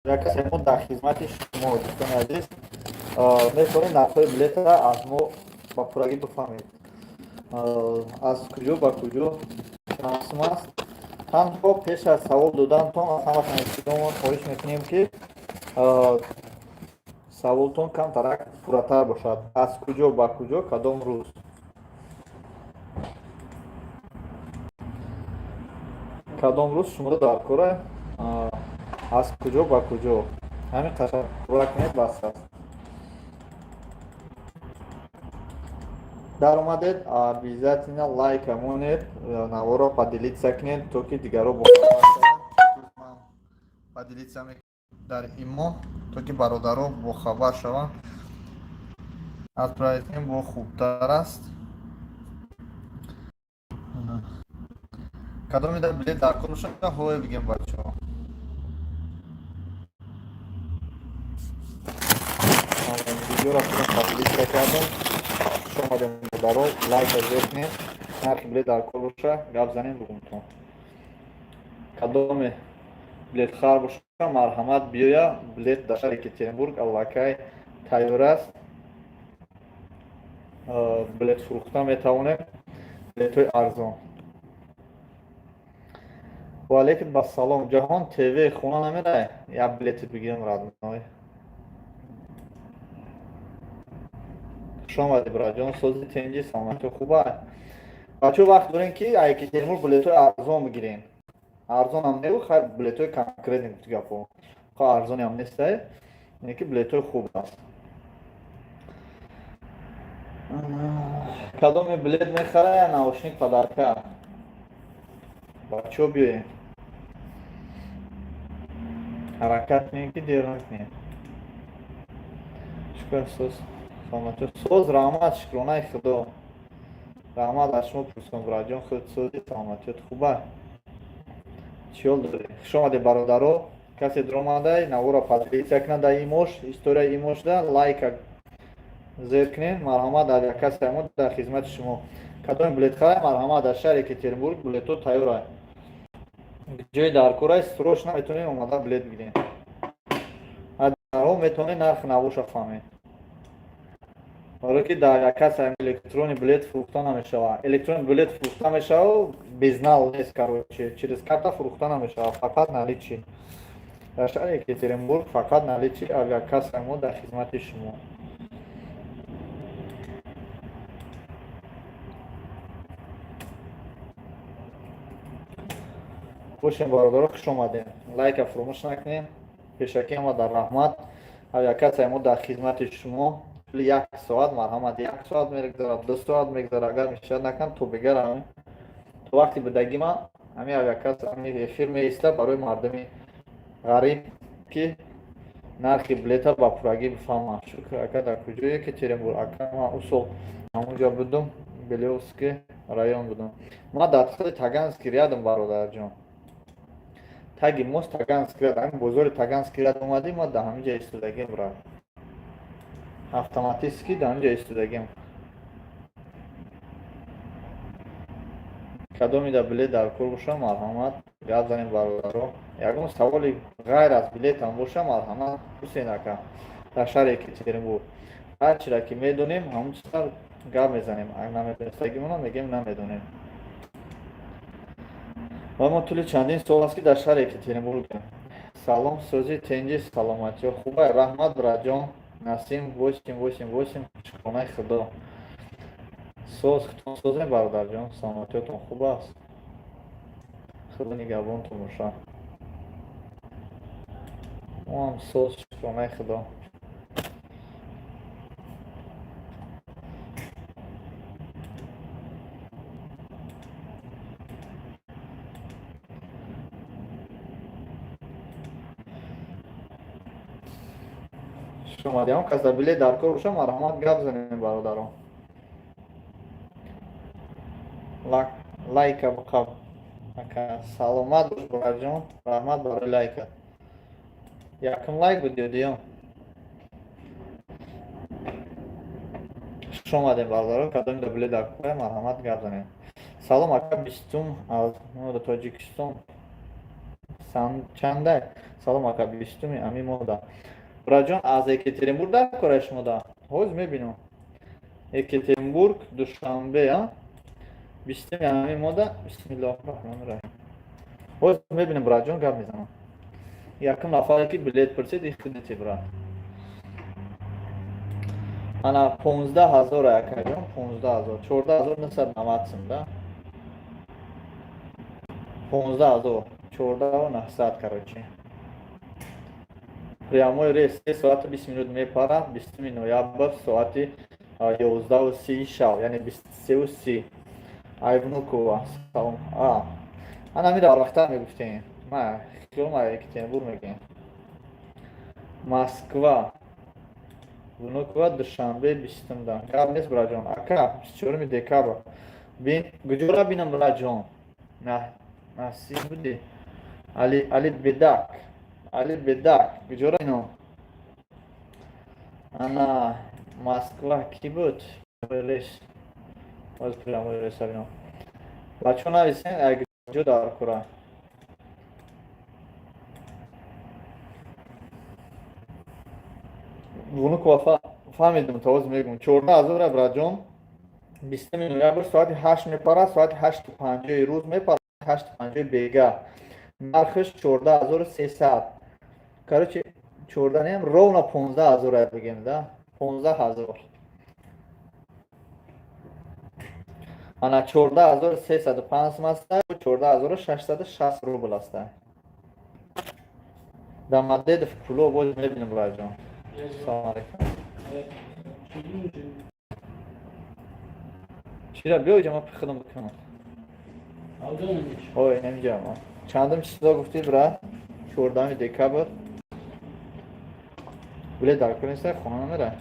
Якасе мо дар хизмати шумо дӯстони азиз, метавонед нархҳои билетро аз мо ба пуррагӣ бифаҳмед. Аз куҷо ба куҷо шансум аст. Танҳо пеш аз савол додантон аз ҳама танишдормон хоҳиш мекунем, ки саволтон камтарак пурратар бошад. Аз куҷо ба куҷо кадом рӯз? Кадом рӯз шумо дар кора? Аз куҷо ба куҷо? Ҳамин қашан пурра кунед бас аст. дар омадед, обязательно лайка монед, наворо поделиться кунед, то ки дигаро бохабар шаванд. Ман поделиться дар имо, то ки бародаро бохабар шаванд. Отправить бо хубтар аст. Кадомида билет дар кор шуд, ҳое бигем бачаҳо. Видеоро поделиться кардем. Шомадем баро лайка зеркнем. Нархи билет дар кор боша, гап занем бугумтон. Кадоме билет хар боша, марҳамат биёя. Билет дар шаҳри Екатеринбург аллакай тайёр аст. Билет фурӯхта метавонем. Билетҳои арзон. Ва алейкум бассалом. Ҷаҳон ТВ хона намерае? Як билети бигирем радной. Шомади браҷон, сози тенҷи саломати хуба. Бачаҳо вақт дорем ки Екатеринбург билетҳои арзон бигирем. Арзон ҳам не хай билетҳои конкретни гуфти гапо. Хо арзони ҳам нестай, не ки билетҳои хуб аст. Кадоме билет мехара я наушник падарка? Бачаҳо биёем. ҳаракат кунем ки дер накунем. Шукр соз саломати соз раҳмат шукронаи худо. раҳмат аз шумо пурсам браҷон, худ сози саломатиёт хуба. чиёл дорӣ? Хушомадед бародаро. Касе дромадай навора поделиться кунад дар имош, историяи имошда лайка зер кунед. Марҳамат аз як касе мо дар хизмати шумо. Кадоме билет харай? Марҳамат дар шаҳри Екатеринбург билетҳо тайёрай. ҷои дар кора срочно метавонед омада билет бигиред. ҳо метавонед нархи навоша фаҳмед. ҳоло ки дар як касе электронни билет фурӯхта намешавад. Электронни билет фурӯхта мешавад, безнал нест, короче, через карта фурӯхта намешавад, фақат наличӣ. дар шаҳри Екатеринбург фақат наличӣ аз як касе мо дар хизмати шумо. бошем бародаро, хуш омадем. Лайка фуромӯш накунем. пешакӣ ама дар раҳмат аз як касе мо дар хизмати шумо. 1 соат марҳамат, 1 соат мегзарад, 2 соат мегзарад, агар мешавад накан то бигарам. То вақти бидагӣ ман ҳамин аз як кас ҳамин эфир меиста барои мардуми ғариб ки нархи билета ба пуррагӣ бифаҳмам. Шукр ака дар куҷои Екатеринбург? Ака ман усол ҳамунҷо будум, Белёвский район будум. Ман дар тахти Таганский рядом бародарҷон. Таги мост Таганский ряд, ҳамин бозори Таганский ряд омадим, ман дар ҳаминҷа истодагим брат. Автоматически дар ҳаминҷа истодагим. Кадомида билет дар кор боша, марҳамат гап занем бародаро. Ягон саволи ғайр аз билетам боша, марҳамат Ҳусейн ака дар шаҳри Екатеринбург. ҳар чиро ки медонем ҳамон чиза гап мезанем. Агар намедонистагимона мегем намедонем. ва мо тӯли чандин сол аст ки дар шаҳри Екатеринбургем. Салом сози тенҷи саломатиё хубай. раҳмат браҷон. Насим 888 шукронаи худо. соз хутон созе бародарҷон, саломатиётон хуб аст. худо нигоҳбонтон бошад. мо ҳам соз шукронаи худо. шумадиам каса билет дар кор боша, марҳамат гап занем бародарон. лайка биқаб ака саломат бош бораҷон. раҳмат барои лайка. якум лайк буд ё дуюм? хуш омадем бародарон. кадомида билет дар кор? марҳамат гап занем. салом ака бистум аз Тоҷикистон. чандай? Салом ака, 20 ами мода. Браҷон, аз Екатеринбург кора шумо да? Ҳоз мебинам. Екатеринбург, душанбе, 20 ами мода. Бисмиллаҳир-роҳмонир-роҳим. Ҳоз мебинам, браҷон, гап мезанам. Якум нафаре ки билет пурсид, ихтидати брат. Ана 15000 акаҷон, 15000, 14990 сум да. 15000, 14900, короче. Прямой рейс 3 соати 20 минут мепарад, 20 ноябр соати 11:30 шаб, яъне 23:30. Айвнукова, салом. Ана мира вақтар мегуфтем. Ма хиёма Екатеринбург мегем. Москва. Внукова душанбе 20-да. Гап нест браҷон. Ака 24 декабр. Бин гуҷора бинам браҷон. Насиб буди. Али Бедак. Али Бедак. Гуҷора бинам. Ана Москва ки буд? Рейс. Оз прямой рейс бинам. Бачо нависен, ай гуҷо дар кура. Внукова фаҳмидам, тавоз мегум. 14000 браҷон. 20 ноябр соати 8 мепарад, соати 8:50 рӯз мепарад, 8:50 бега. Нархаш 14300. Короче, 14 нем ровно 15000 бигем, да? 15000. Ана 14305 сум аст, 14660 рубл аст. Дамадедов пуло боз мебинам браҷон. Салом алейкум. Чира биё ҷа ма пихидам бикунам. Ой, намиҷам. Чандам число гуфтӣ брат? 14 декабр. Билет дар кунеста хона намера?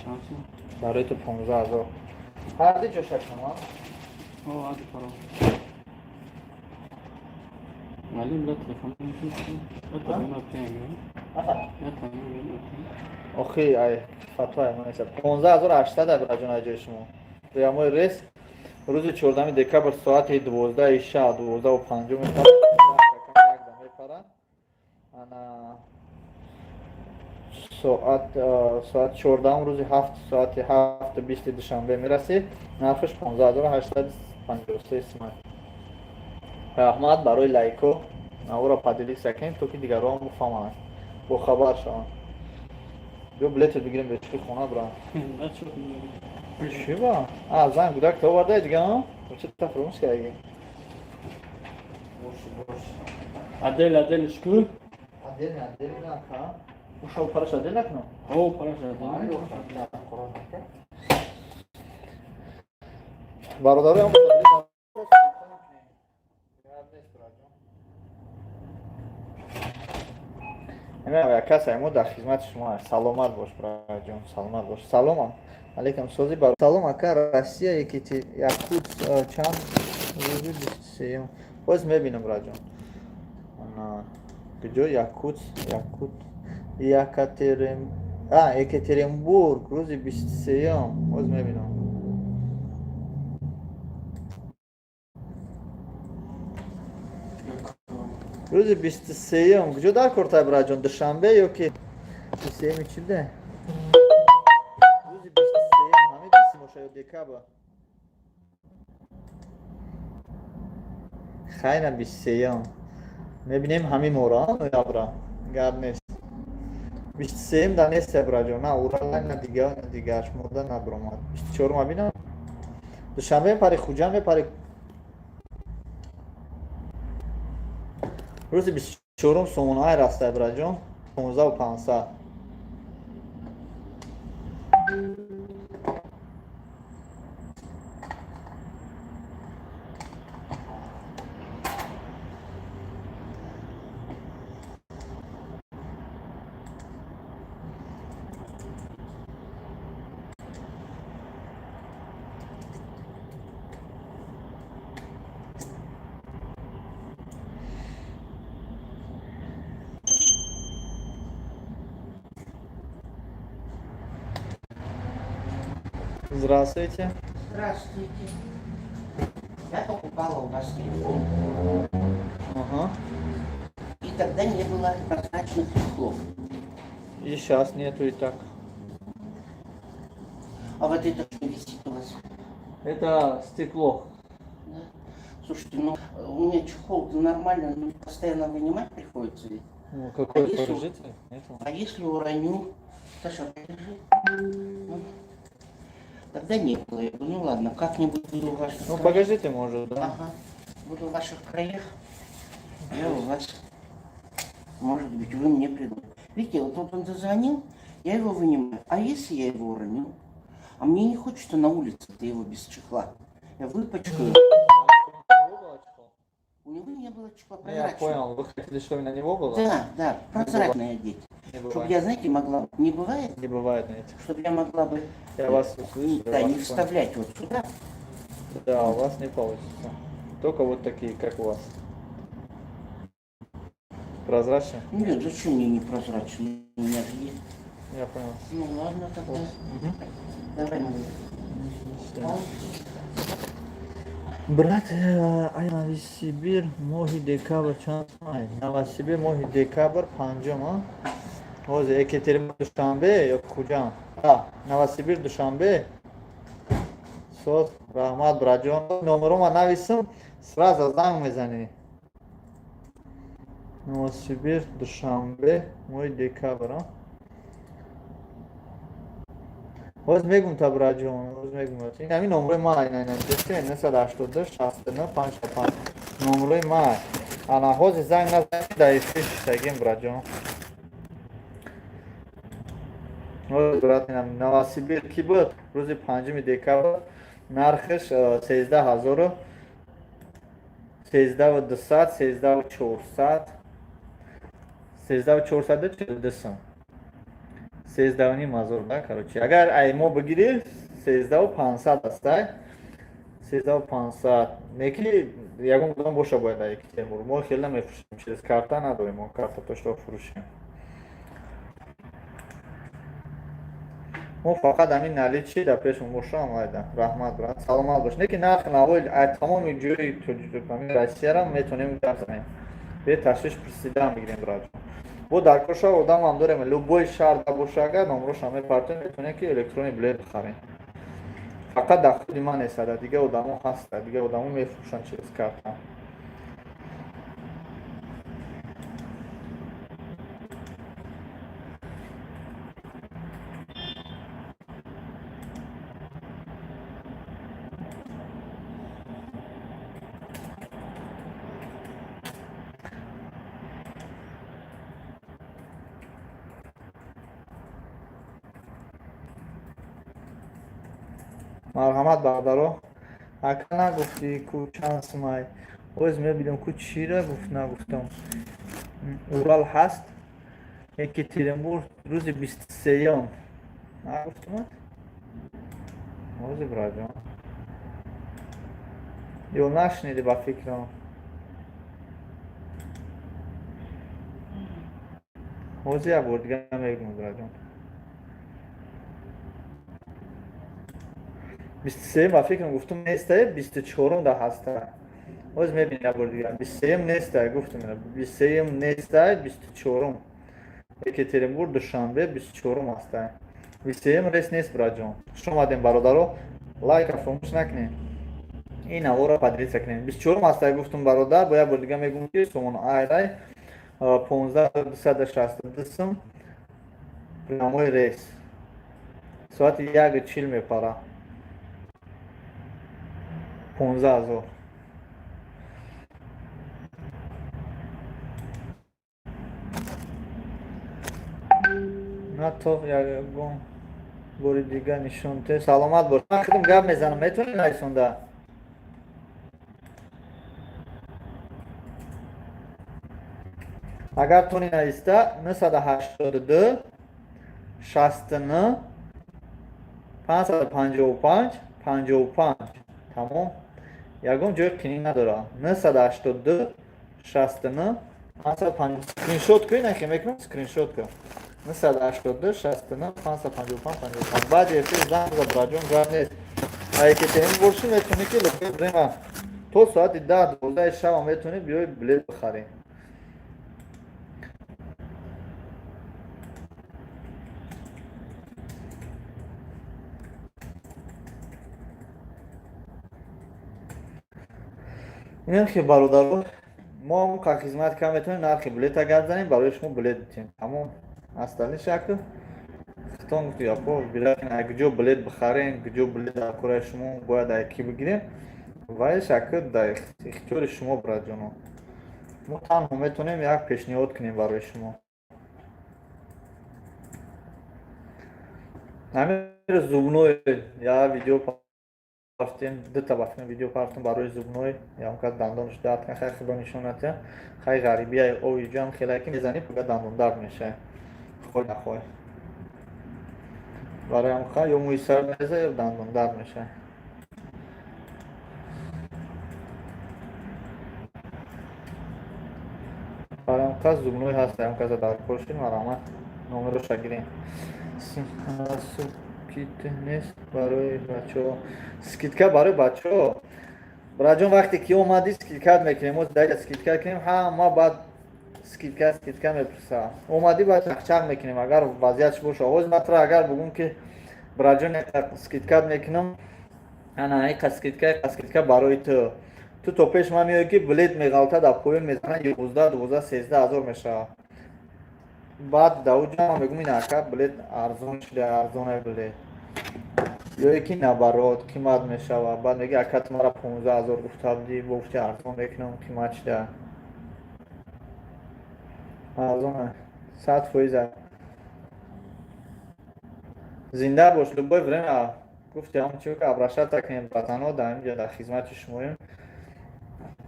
Чанд сум? Барои ту 15000. Ҳарди ҷо шакам, а? Ҳади паро. Вали билет телефон мешин. Это на пенга. Это на. Охи, ай, фатвай маниса. 15800 браҷон аҷои шумо. Прямой рейс рӯзи 14 декабр соати 12 шаб, 12:50 мепарад. Ана соат 14 рӯзи 7 соати 7:20 душанбе мерасед. Нархаш 15853 сум. раҳмат барои лайко. Наора падилик сакем, то ки дигарон муфаҳманд. Бо хабар шаванд. Биё билетро бигирем бечки хона бра. Чӣ ба? Занг будак то овардай дигар? Чӣ тафромӯш кардӣ? Адел шкур? Адел нака. Ушо параш адел накна? О, параш адел. Бародарам касай мо дар хизмати шумо аст. Саломат бош браҷон, саломат бош. Салом алейкум сози бар. Салом ака, Россия Якут чанд рӯзи 23. Боз мебинам браҷон. Ана куҷо Якут Екатеринбург рӯзи 23. Боз мебинам. рӯзи 23 куҷо дар кортай браҷон? Душанбе ё ки 23 чӣ де? Рӯзи 23 ҳамин дисим боша ё декабр? хайна 23 мебинем ҳамин моро ноябра. Гап нест. 23 да нест браҷон. На урала на дигар шумода набромад. 24 мабинам. Душанбе мепари, хуҷанд мепари. рӯзи 24 сомонҳои растай браҷон 15500. Здравствуйте. Здравствуйте. Я покупала у вас телефон. Ага. И тогда не было прозрачных стеклов. И сейчас нету и так. А вот это что висит у вас? Это стекло. Да? Слушайте, ну у меня чехол нормально, но постоянно вынимать приходится ведь. Ну, какой А если- положитель? Нету. А если уроню? Саша, подержи. Ну, тогда не было. Я говорю, ну ладно, как-нибудь буду в ваших Ну, краях. покажите, может, да? Ага. Буду в ваших краях. Я у вас. Может быть, вы мне предложите. Видите, вот он зазвонил, я его вынимаю. А если я его уроню? А мне не хочется на улице-то его без чехла. Я выпачкаю. У него не было чехла Ну, я прозрачного. понял, вы хотели, чтобы на него было? Да, прозрачное одеть. Не Чтобы бывает. я, знаете, могла... Не бывает? Не бывает, знаете. Чтобы я могла бы... Я вас услышу. Да, я не вас вставлять вот сюда. понял. Да, у вас не получится. Только вот такие, как у вас. Прозрачные? Нет, зачем мне непрозрачный? У меня же есть. Я понял. Ну ладно тогда. Мгм. Давай мы. Брат, ай Новосибир моҳи декабр чанд май? Новосибир моҳи декабр панҷум, ҳозир Екатеринбург душанбе ё куҷам? Новосибир душанбе. Соз раҳмат братҷон. Номерома нависм, сразу занг мезанӣ. Новосибир душанбе моҳи декабр. Ҳозир мегум та братҷон, ҳозир мегум. Ин ҳамин номерои ман ин 982 69 55 номерои ман. Ана ҳозир занг назанӣ дар эфир шитагем братҷон. ҳозир брат ин Новосибир ки буд рӯзи 5 декабр нархиш 13000 13200 13400 13442 сум 13500 да, короче. Агар ай мо бигирӣ 13500 аст, 13500. Неки ягон кадом боша бояд дар Екатеринбург. Мо хеле намефурӯшем, через карта надорем, мо карта пошто фурӯшем. мо фақат ҳамин наличи дар пешмон бошам айда. Раҳмат брат. Саломат бош. Неки нарх навои ай тамоми ҷойи тоҷикистон, Россияро метонем гап занем. Бе ташвиш пурсидан бигирем братҷон. Бо дар Коша одамам дорем, любой шаҳр да боша, агар номероша мепартем, метонем ки электронни билет бихарем. Фақат дар худи ман нест, дар дига одамо ҳаст, дар дига одамо мефурӯшанд через карта. марҳамат бародаро, ака нагуфтӣ ку чанд сумай? Ҳозир мебинам ку чира гуфт нагуфтам. Урал ҳаст, Екатеринбург рӯзи 23 нагуфтам. Ҳозир братҷон. Ё нашниди ба фикрам. ҳозир як бор дига мегӯям братҷон. 23 ба фикрам гуфтам нестае, 24 да ҳаста. ҳозир мебинем як бор дига. 23 нестае гуфтам, 23 нестае, 24. Екатеринбург душанбе 24 ҳастае. 27 рес нест братҷон. Хуш омадем бародаро. Лайка фаромӯш накунед. Ин наворо подписка кунед. 24 ҳастае гуфтам бародар, бо як бор дига мегӯям ки сомон айрай 15262 сум прямой рейс. Соати 1:40 мепара. 15000. На то ягон бори дига нишонте. Саломат бош. Ман худам гап мезанам, метавонӣ нарисонда? Агар тони нависта 982 69 555 55. Тамом. Ягон ҷои қинӣ надорад. 982 69 555. Скриншот кунед, нахе мекунам скриншотка. 982 69 555 55. Баъди эфир занг за братҷон гап нест. Екатеринбург бошӣ метавонӣ ки лоқи Рима то соати 10-12 шаба метавонӣ биёи билет бихарӣ. اینم که برادر ما هم که خدمت کم میتونیم نرخ بلیت اگر بزنیم برای شما بلیت بتیم اما اصلا شکل خطان گفتی اپا بلیت اگجو بلیت بخرین گجو بلیت در کره شما باید ایکی بگیریم و شکل در اختیار شما برای جانو ما تنها میتونیم یک پیشنهاد کنیم برای شما همین زبنوی یا ویدیو پافتیم دو تا بافتیم ویدیو پافتیم برای زبنوی یا اون که دندانش درد کنه خیلی خوب نشونته خیلی غریبی های او ویدیو هم خیلی که میزنی فقط دندان درد میشه خود نخواه برای هم خواهی یا موی سر میزه یا دندان درد میشه برای هم که زبنوی هست هم که در پرشین مرامت نومه رو شگیریم سکیت نیست برای بچه ها سکیتکه برای بچه ها برای جون وقتی که اومدی سکیتکت میکنیم و دیگه سکیتکت کنیم ما باید سکیتکت میپرسه اومدی باید چخچق میکنیم اگر وضعیتش باشه آواز مطرح اگر بگون که برای جون سکیتکت میکنم انا ای قسکیتکت برای تو تو پیش من میگه که بلیت میغلطه در پویل میزنه 11 13 هزار میشه بعد داو جان میگم این اکا بلیت ارزون شده ارزونه بلیت یا یکی نبرات قیمت میشه بعد میگه اکات مرا 15000 گفته بودی گفتی ارزون میکنم قیمت شده ارزونه 100% زنده باش لبای فرنا گفتی هم چیو که ابرشت تکنیم بطنها در اینجا در خدمت شماییم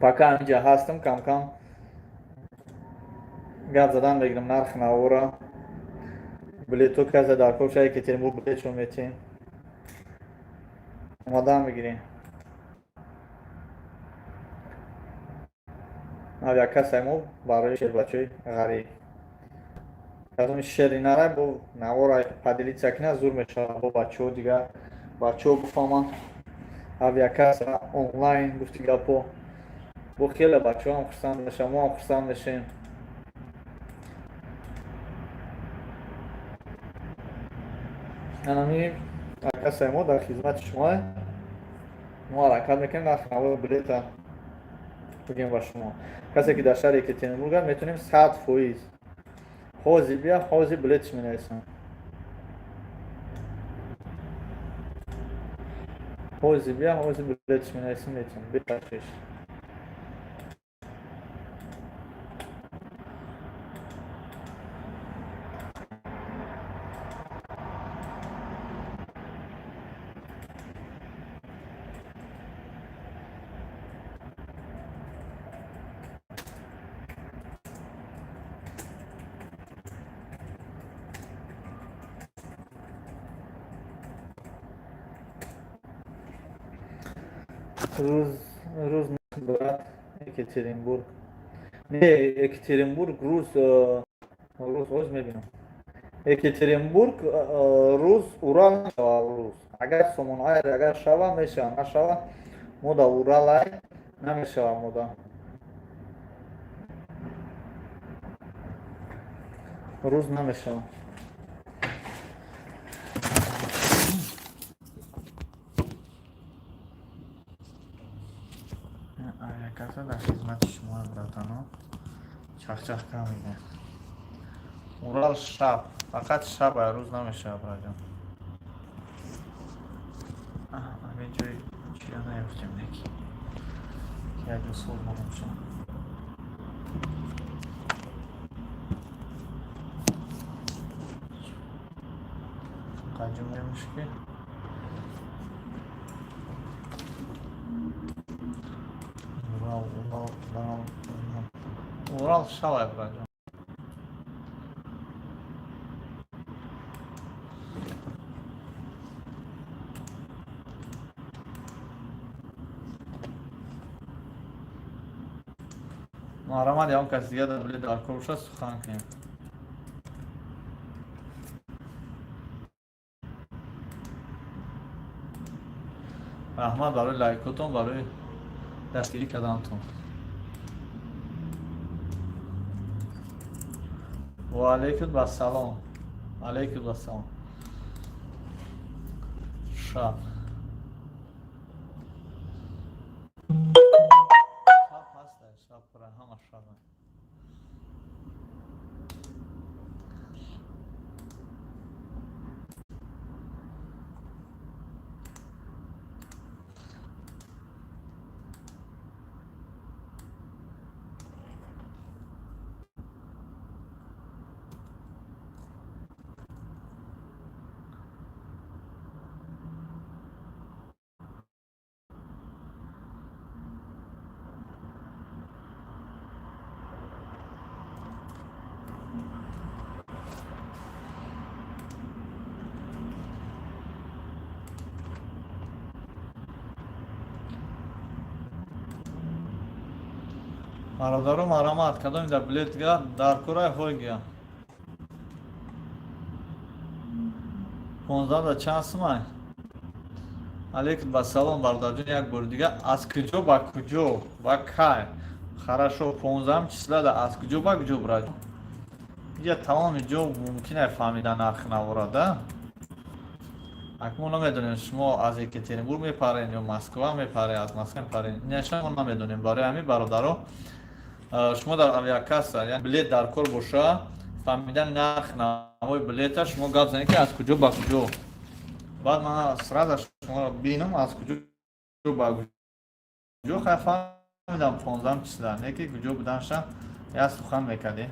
پاکا اینجا هستم کم کم گپ زدن بگیرم نرخ نوارا بلیتو کسی در کوشش یکتریمبورگ بلیت شو میتین اومدن بگیریم او یک کسی مو برای شیر بچه غریب از اون شیری نره با نوارا پدیلی چکنه زور میشه با بچه ها دیگه بچه ها بفهمن او یک کسی آنلاین گفتی گپو با خیلی بچه ها هم خرسند میشه ما هم خرسند میشیم انمی کسی ما در خدمت شما ما حرکت میکنیم در خنوار بلیت بگیم با شما کسی که در شهر یکتریمبورگ میتونیم 100% حوزی بیا حوزی بلیتش می نویسم حوزی بیا حوزی بلیتش می نویسم میتونیم بترشیش روز برات یکتریمبورگ نه یکتریمبورگ روز میبینم یکتریمبورگ روز اورال روز اگر سومونهای اگر شوا میشه نشوا مودا اورال نمیشه مودا روز نمیشه کسی در خدمت شما براتانو چخ کم میگه اورال شب فقط شب روز نمیشه برای جان همین جای چیا نیفتیم نکی که یک سول نمیشه قجم نمیشه اورال شب برای جان محرمت یا اون کسی دیگه در بلی دار کروش هست سخن کنیم رحمت برای لایکتون برای دستگیری کردنتون و علیکم السلام علیکم السلام شب Sapra hamma shava. Бародару марамат кадоми да билетга дар курай ҳойгия 15 да чанд сумай алейкум басалом бародарҷон як бори дига аз куҷо ба куҷо ба кай хорошо 15 числа да аз куҷо ба куҷо браҷон я тамоми ҷо мумкина фаҳмида нархи наворада акмон намедонем шумо аз Екатеринбург мепарен ё Москва мепарен аз Москва мепарен нешамо намедонем барои ҳамин бародаро шумо дар авиакасса яъне билет дар кор боша фаҳмидани нархи навои билета шумо гап занед ки аз куҷо ба куҷо баъд ман сразу шуморо бинам аз куҷо ба куҷо хай фаҳмидам 15 числа не ки куҷо буданша як сухан мекарди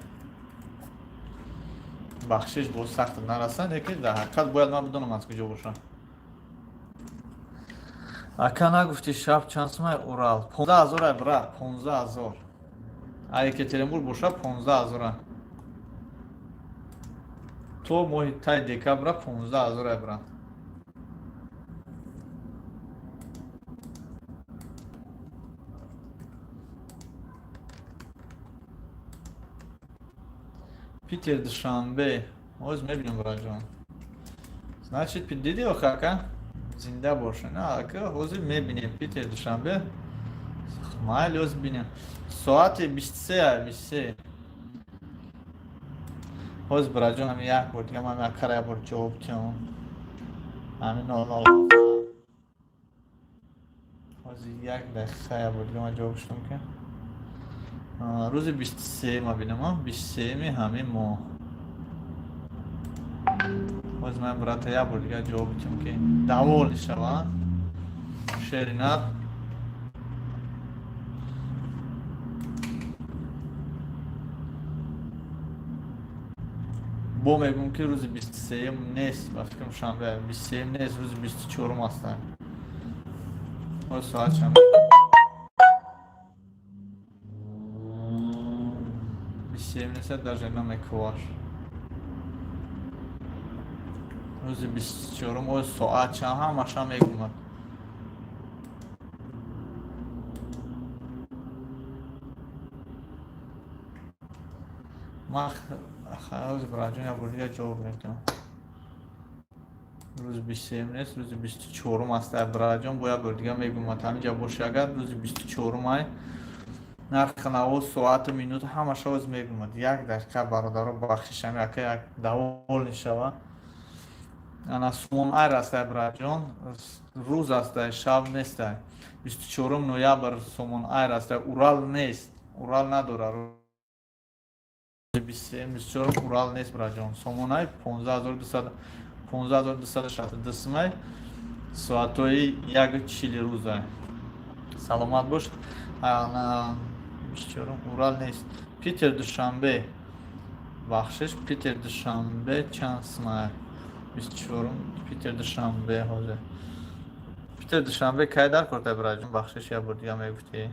бахшиш бо сахт нараса не ки дар ҳақиқат бояд ман бидонам аз куҷо боша ака нагуфти шаб чанд сумай Урал 15 000 брат 15 000 а Екатеринбург боша 15 000 то моҳи таи декабра 15 000 брат Питер Душанбе оз мебинем браҷон значит диди охака зинда боша на ака ҳозир мебинем Питер Душанбе майли оз бинем соати 23 ҳозир браҷон ҳамин як бор дига ман акара як бор ҷавоб диҳам ҳамин ҳозир як дақиқа як бор дига ман ҷавоб шудам ки рӯзи 23 ма бинам 23 ҳамин моҳ ҳозир ман брата як бор дига ҷавоб диҳам ки давол шавад шеринат бо мегӯм ки рӯзи 23 нест ба фикрам шанбе 23 нест рӯзи 24 ҳастад ҳозир соат шанбе 27 нест даже намекуваш рӯзи 24 ҳозир соат чанд ҳамаша мегӯмад ман ҳозир браҷон як бор дига ҷавоб медиҳам рӯзи 27 нест рӯзи 24 ҳастад браҷон бо як бор дига мегӯмад ҳаминҷа боши агар рӯзи 24 май нархи наво соату минуту ҳамаша ҳозир мегӯмад як дақиқа бародаро бахшишами ака як давол нишава ана сумон айр астад браҷон рӯз астад шаб нестад 24 ноябр сумон айр астад Урал нест Урал надора 24 Урал нест браҷон сомонай 15262 сумай соатҳои 1:40 рӯза саломат бош 24 Урал нест Питер Душанбе бахшиш Питер Душанбе чанд сумай 24 Питер Душанбе ҳозир Питер Душанбе кай дар корта браҷон бахшиш як бор дига мегуфти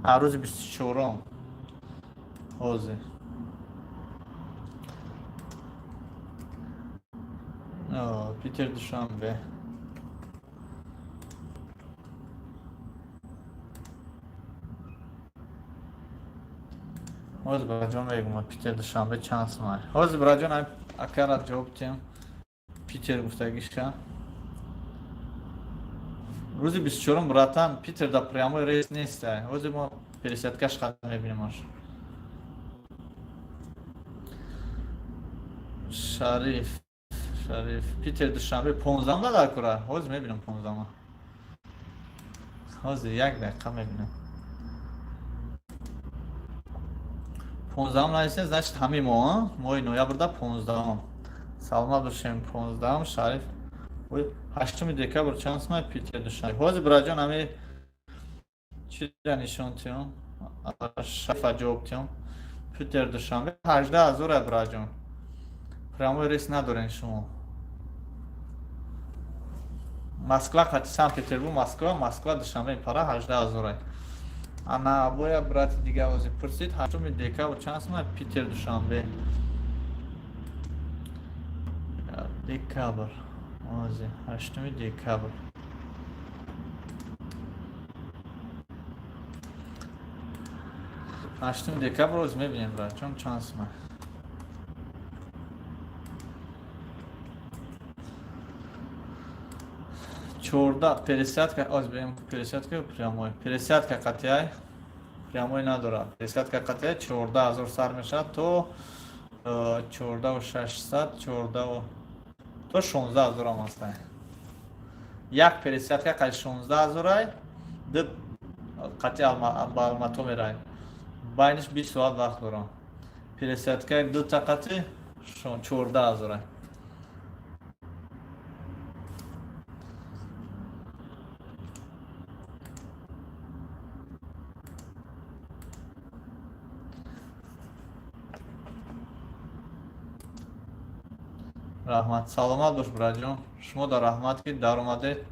рӯзи 24 ҳозир Питер Душанбе ҳозир браҷон мегӯмад Питер Душанбе чанд сумай ҳозир браҷон акара ҷавоб диҳам Питер гуфтагиша рӯзи 24 братан Питер да прямой рейс нестай ҳозир мо пересядкаш хат мебинемаш Шариф Питер Душанбе 15 да дар кора ҳозир мебинам 15 ҳозир як дақиқа мебинам 15 نایسته значит همه ما ماه نویبر 15 سلامت باشیم. 15 شریف و 8 دکبر چانس ما پیتر دوشنبه حاضر براجان همه چی نشون تیم شریف جواب تیم پیتر دوشنبه 18,000 براجان прямой рейс ندارین شما. Москва хоть Санкт-Петербург Москва دوشنبه این پاره 18,000. انا باید برات دیگه واسه پرسید 8 دکبر چانس ما پیتر دوشنبه دکبر واسه 8 دکبر 8 دکبر روز میبینیم برات چون چانس ما 14 пересадка озбем пересадка прямой пересадка катяй прямой надора пересадка катяй 14,000 сар мешад то 14,600 14 то 16,000 ам аст. як пересадка кай 16,000 д катяй ба алмато мерай байниш 20 соат вақт дорам. пересадка ду тақати 14,000. رحمت سلامت باش برای جان شما در رحمت که در اومده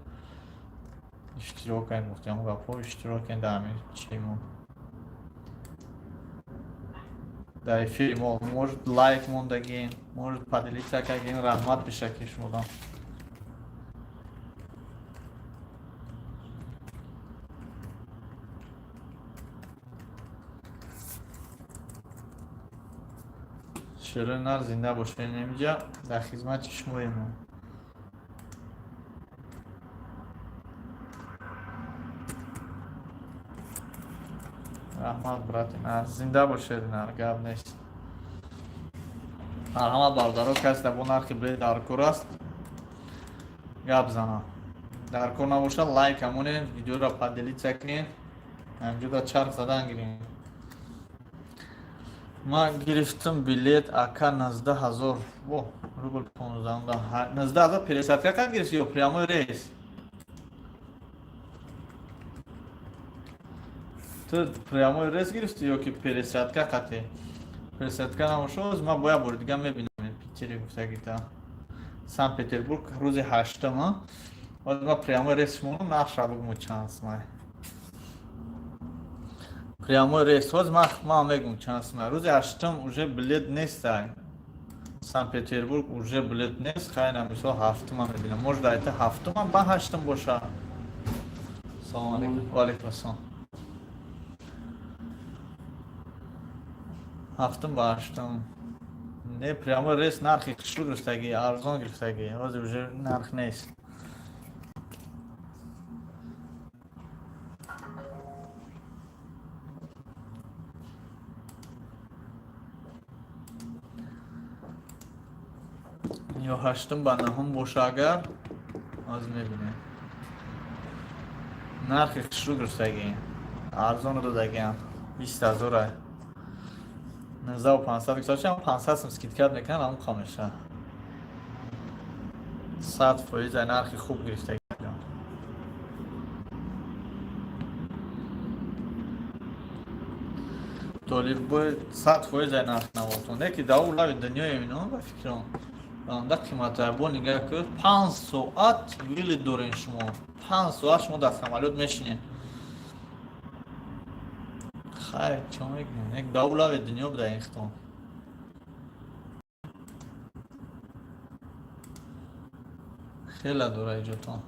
اشتراک این گفتم گفت اشتراک این در همین چیمون در فیلم ها может лайк мондагин может поделиться кагин рахмат бишаки шумодан شیرین‌نر زنده باشین. اینجا در خدمت شماییم. رحمت براتین زنده باشید. گپ نیست. رحمت باردارو کسی با نرخی بلی در کور است گپ زنه. در کور نباشه لایک همونه ویدیو را پدیلیت کنین. همجور دا چرخ زدن گیرین. ما گرفتم بلیت اکا 19,000 روبل 15 19,000 пересадка как грифти yo прямой рейс. Ты прямой рейс грифти yo ки пересадка кате. Пересадка намошоз ма боя бор дига мебинам питери гуфтагита. Санкт-Петербург рӯзи 8 ва ма прямой рейс шумо нақша бугум чанс ма. Прямой рейс ҳоз ма мегум чанс ма. Рӯзи 8 уже билет нест. Санкт-Петербург уже билет нест. Хайна мисол 7 ма мебинам. Может да это 7 ма ба 8 боша. Салом алейкум. Ва алейкум ассалом. 7 ба 8 не прямой рейс нархи кишлу гирифтаги арзон гирифтаги ҳозир уже нарх нест. ё 8 ба 9 боша агар ҳозир мебинем нархи кишлу гирифтаги арзон додагиам 20,000 1500 гузоштам 500 сом скидка мекунам ам камеша 100% нархи хуб гирифтаги толиб бой 100% нарх навотон не ки давр лави дунёи ино ба фикрам анда қимата бо нигаҳ кӯ 5 соат вили дорен шумо 5 соат шумо дар самолёт мешинед хайр чон мекунем як давр лави дунё буда ихтон хела дора иҷотон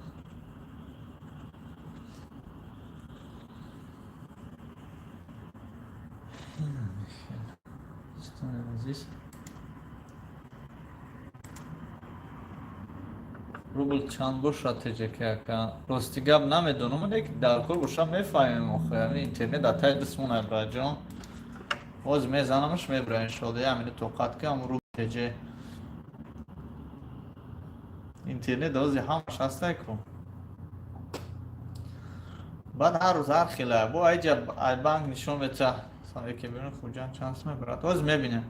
рубл чанд бошад теҷекака рости гап намедонам лек дар кор бошам мефаҳмем охир интернет дар таи дастмон браҷон ҳозир мезанамаш мебра иншоалло ҳамин тоқат ки ам рубл теҷе интернет ҳозир ҳамаш ҳастаку баъд ҳар рӯз ҳар хела бо айҷа банк нишон мета یکی ببینیم خوجان چانس میبرد باز میبینیم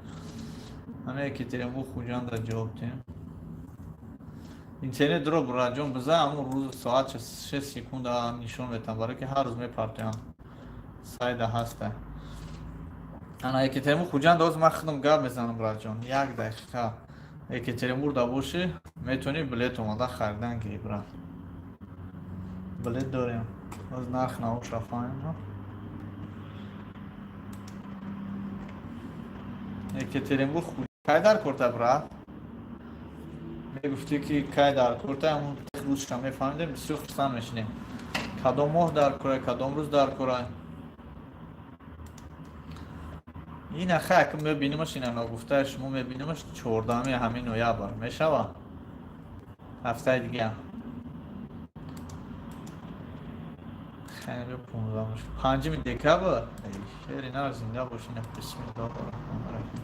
همه Екатеринбург خوجان در جواب دیم اینترنت درو برای جون بزن همون روز ساعت 6 سکوند نشون میتن برای که هر روز میپرتیم سایده هسته انا Екатеринбург خوجان دوز من خودم گپ میزنم برای جون 1 دقیقه Екатеринбург دا باشی میتونی بلیت اومده خریدن گیری برای بلیت داریم از نرخ نوش رفایم Екатеринбург کای در کرده برای میگفتی که کای در کرده همون روزش هم میفهمیدیم بسیار خستان میشنیم کدام ماه در کره کدام روز در کره این اخه که میبینیمش این نگفته شما میبینیمش 14 همین نویبر میشوه هفته دیگه خیلی 15 5 دکبر شهر اینا زنده باشین بسم الله الرحمن الرحیم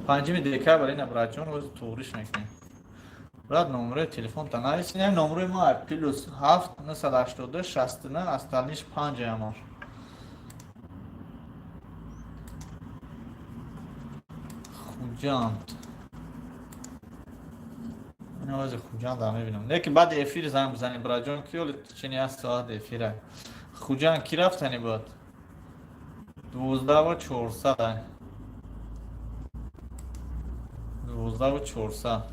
5 دکبر این براجون روز توریش میکنیم برات نمره تلفن تا نویسین نمره ما پلوس 7 982 69 استالنیش 5 امار خوجاند این آواز خوجاند هم میبینم نه که بعد افیر زنگ بزنیم براجون کیول چینی از ساعت افیره خوجان کی رفتنی بود 12 و 400 12 و 400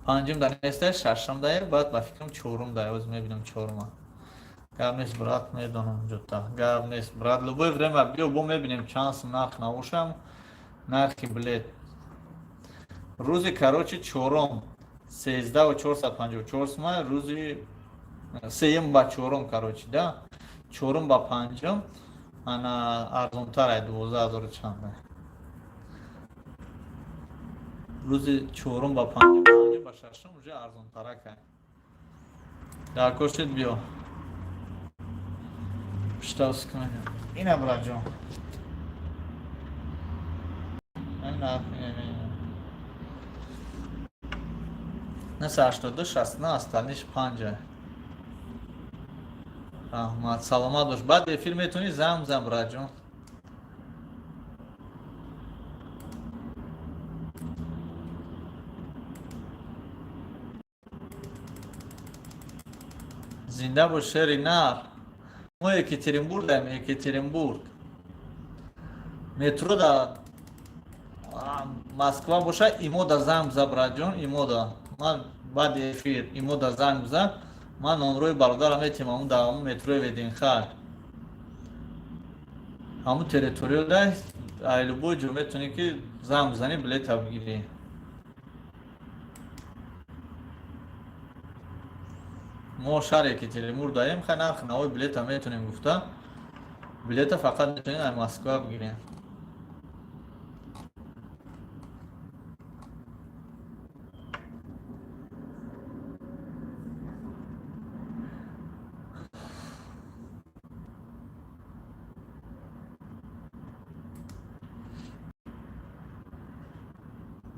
پنجم دانسته ششم دایر بعد با فکرم چهارم دایر از میبینم چهارم گرم نیست برات میدونم جوتا گرم نیست برات لبوی ورم بیا بو میبینیم چانس نرخ نوشم نرخی بلیت روزی کاروچی چهارم 13 و 454 سومه روزی سیم با چهارم کاروچی ده چهارم با پنجم انا ارزون تر 12000 چنده روز چهارم با پنجم با ششم اونجا ارزون تره که در کشید بیا پشتاوز کنیم اینه برای جان این نه 82 69 استالنیش 5 رحمت سلامت باش بعد افیر میتونی زم برای جان زنده باش شهر نر ما Екатеринбург داریم Екатеринбург مترو دا مسکو باشه ایمو دا زنگ بزن برای جان ایمو دا من بعد افیر ایمو دا زنگ بزن من نمروی برادرم میتیم همون دا همون متروی ویدین خر همون تریتوریال دا ایلو بوی جو میتونی که زنگ بزنی بلیت بگیری ما شهر Екатеринбург داریم خیلی نرخ نوی بلیت هم میتونیم گفته بلیت فقط میتونید از مسکو بگیریم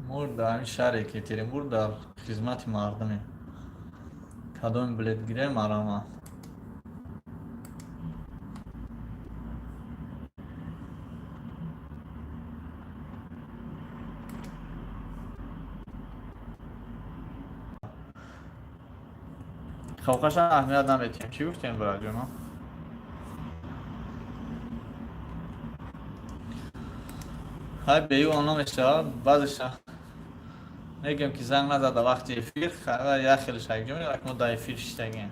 ما در این شهر Екатеринбург در خدمت مردمیم کدام بلیت گیره مرامت خوقش اهمیت نمیتیم چی گفتیم برای جونا های بیو آنام اشتغال بعدش میگم که زنگ نزده وقتی افیر خیلی یا خیلی شاید جمعی رکمو دا افیر شتگیم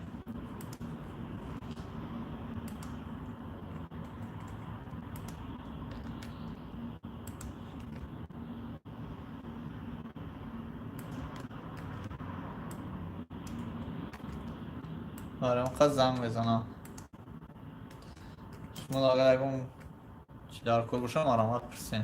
آره اون زنگ بزنم شما اگر اگه چی در کل باشم آرامت پرسین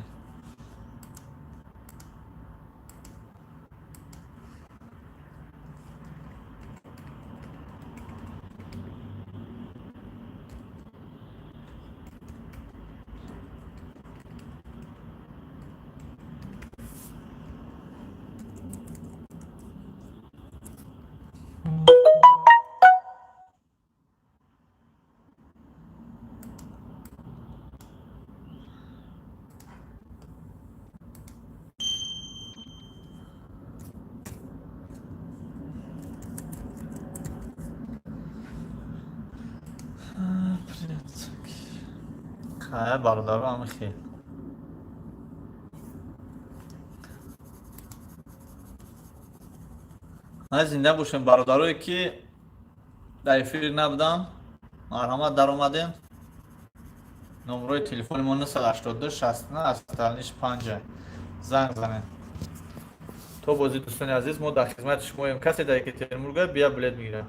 ها برادر هم خیلی من زنده باشیم برادرایی که در افیر نبودن مرحمت در اومدین نمروی تلفن ما 982 69 85 زنگ زنین تو بازی دوستان عزیز ما در خدمت شما ایم کسی در که ترمورگه بیا بلیت بگیره